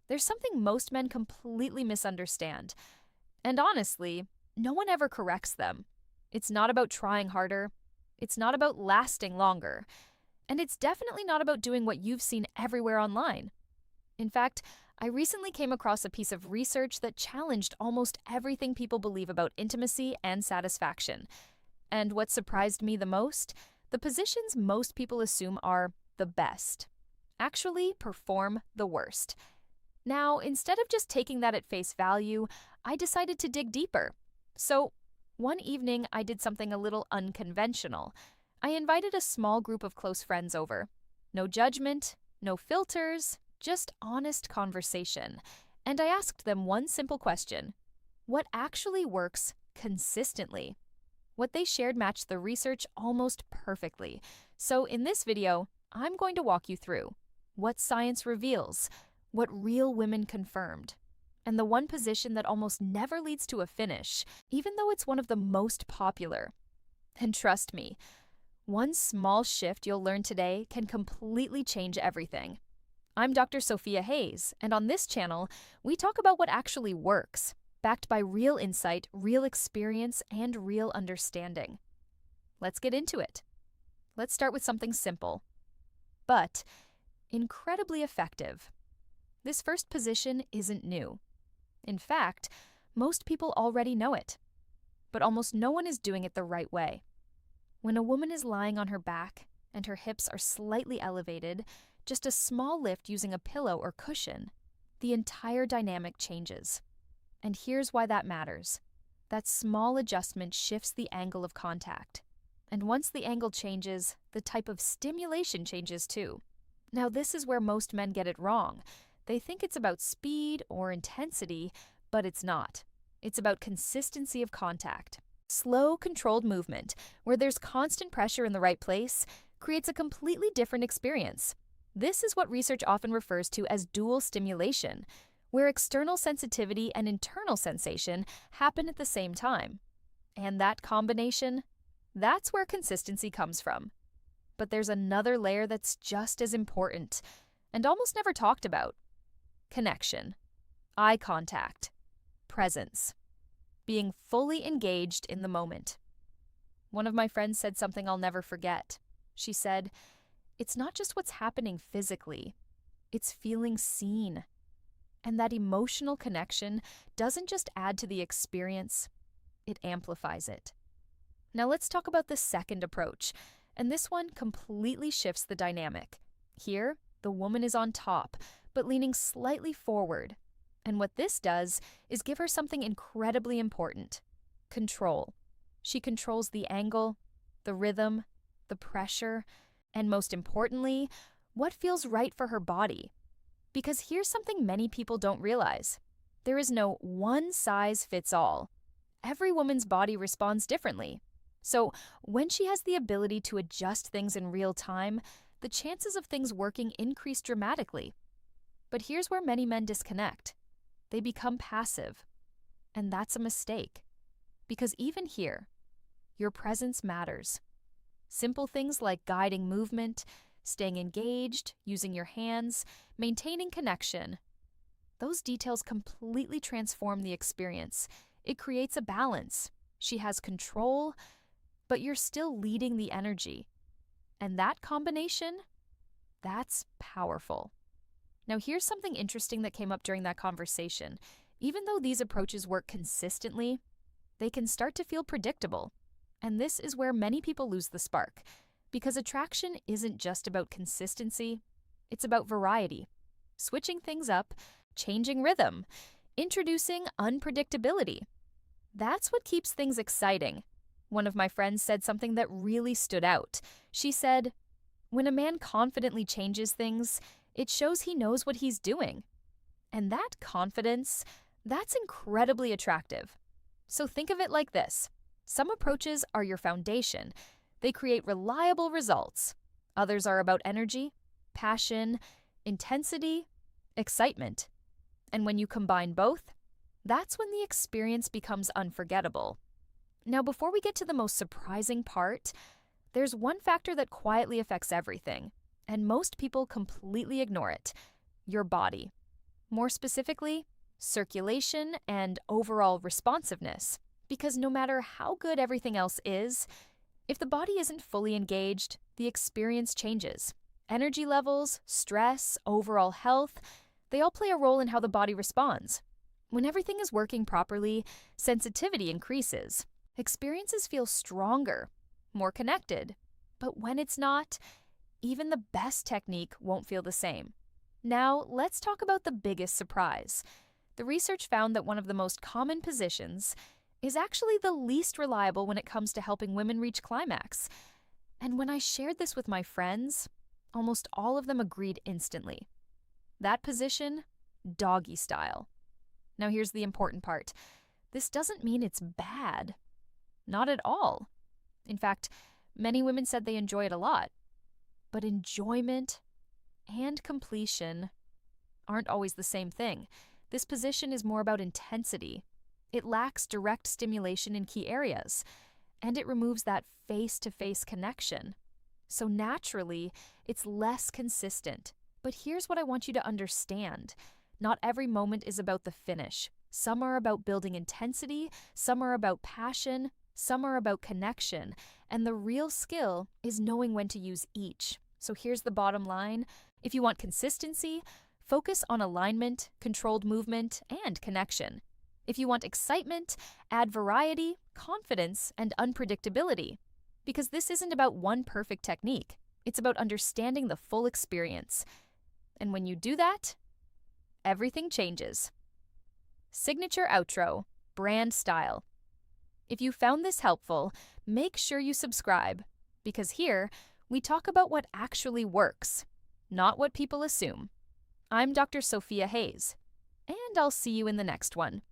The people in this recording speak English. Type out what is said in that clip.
There's something most men completely misunderstand. And honestly, no one ever corrects them. It's not about trying harder. It's not about lasting longer. And it's definitely not about doing what you've seen everywhere online. In fact, I recently came across a piece of research that challenged almost everything people believe about intimacy and satisfaction. And what surprised me the most? The positions most people assume are the best actually perform the worst. Now, instead of just taking that at face value, I decided to dig deeper. So, one evening, I did something a little unconventional. I invited a small group of close friends over. No judgment, no filters, just honest conversation. And I asked them one simple question: what actually works consistently? What they shared matched the research almost perfectly. So in this video, I'm going to walk you through what science reveals, what real women confirmed, and the one position that almost never leads to a finish, even though it's one of the most popular. And trust me, one small shift you'll learn today can completely change everything. I'm Dr. Sofia Hayes, and on this channel, we talk about what actually works, backed by real insight, real experience, and real understanding. Let's get into it. Let's start with something simple, but incredibly effective. This first position isn't new. In fact, most people already know it, but almost no one is doing it the right way. When a woman is lying on her back and her hips are slightly elevated, just a small lift using a pillow or cushion, the entire dynamic changes. And here's why that matters. That small adjustment shifts the angle of contact. And once the angle changes, the type of stimulation changes too. Now, this is where most men get it wrong. They think it's about speed or intensity, but it's not. It's about consistency of contact. Slow, controlled movement, where there's constant pressure in the right place, creates a completely different experience. This is what research often refers to as dual stimulation, where external sensitivity and internal sensation happen at the same time. And that combination, that's where consistency comes from. But there's another layer that's just as important and almost never talked about: connection, eye contact, presence, being fully engaged in the moment. One of my friends said something I'll never forget. She said, "It's not just what's happening physically, it's feeling seen." And that emotional connection doesn't just add to the experience, it amplifies it. Now let's talk about the second approach, and this one completely shifts the dynamic. Here, the woman is on top, but leaning slightly forward. And what this does is give her something incredibly important: control. She controls the angle, the rhythm, the pressure, and most importantly, what feels right for her body. Because here's something many people don't realize. There is no one size fits all. Every woman's body responds differently. So when she has the ability to adjust things in real time, the chances of things working increase dramatically. But here's where many men disconnect. They become passive. And that's a mistake. Because even here, your presence matters. Simple things like guiding movement, staying engaged, using your hands, maintaining connection. Those details completely transform the experience. It creates a balance. She has control, but you're still leading the energy. And that combination, that's powerful. Now, here's something interesting that came up during that conversation. Even though these approaches work consistently, they can start to feel predictable. And this is where many people lose the spark. Because attraction isn't just about consistency, it's about variety. Switching things up, changing rhythm, introducing unpredictability. That's what keeps things exciting. One of my friends said something that really stood out. She said, "When a man confidently changes things, it shows he knows what he's doing." And that confidence, that's incredibly attractive. So think of it like this. Some approaches are your foundation. They create reliable results. Others are about energy, passion, intensity, excitement. And when you combine both, that's when the experience becomes unforgettable. Now, before we get to the most surprising part, there's one factor that quietly affects everything, and most people completely ignore it: your body. More specifically, circulation and overall responsiveness. Because no matter how good everything else is, if the body isn't fully engaged, the experience changes. Energy levels, stress, overall health, they all play a role in how the body responds. When everything is working properly, sensitivity increases. Experiences feel stronger, more connected. But when it's not, even the best technique won't feel the same. Now, let's talk about the biggest surprise. The research found that one of the most common positions is actually the least reliable when it comes to helping women reach climax. And when I shared this with my friends, almost all of them agreed instantly. That position, doggy style. Now here's the important part. This doesn't mean it's bad. Not at all. In fact, many women said they enjoy it a lot. But enjoyment and completion aren't always the same thing. This position is more about intensity. It lacks direct stimulation in key areas, and it removes that face-to-face connection. So naturally, it's less consistent. But here's what I want you to understand. Not every moment is about the finish. Some are about building intensity, some are about passion, some are about connection, and the real skill is knowing when to use each. So here's the bottom line. If you want consistency, focus on alignment, controlled movement, and connection. If you want excitement, add variety, confidence, and unpredictability. Because this isn't about one perfect technique. It's about understanding the full experience. And when you do that, everything changes. Signature outro, brand style. If you found this helpful, make sure you subscribe. Because here, we talk about what actually works, not what people assume. I'm Dr. Sofia Hayes, and I'll see you in the next one.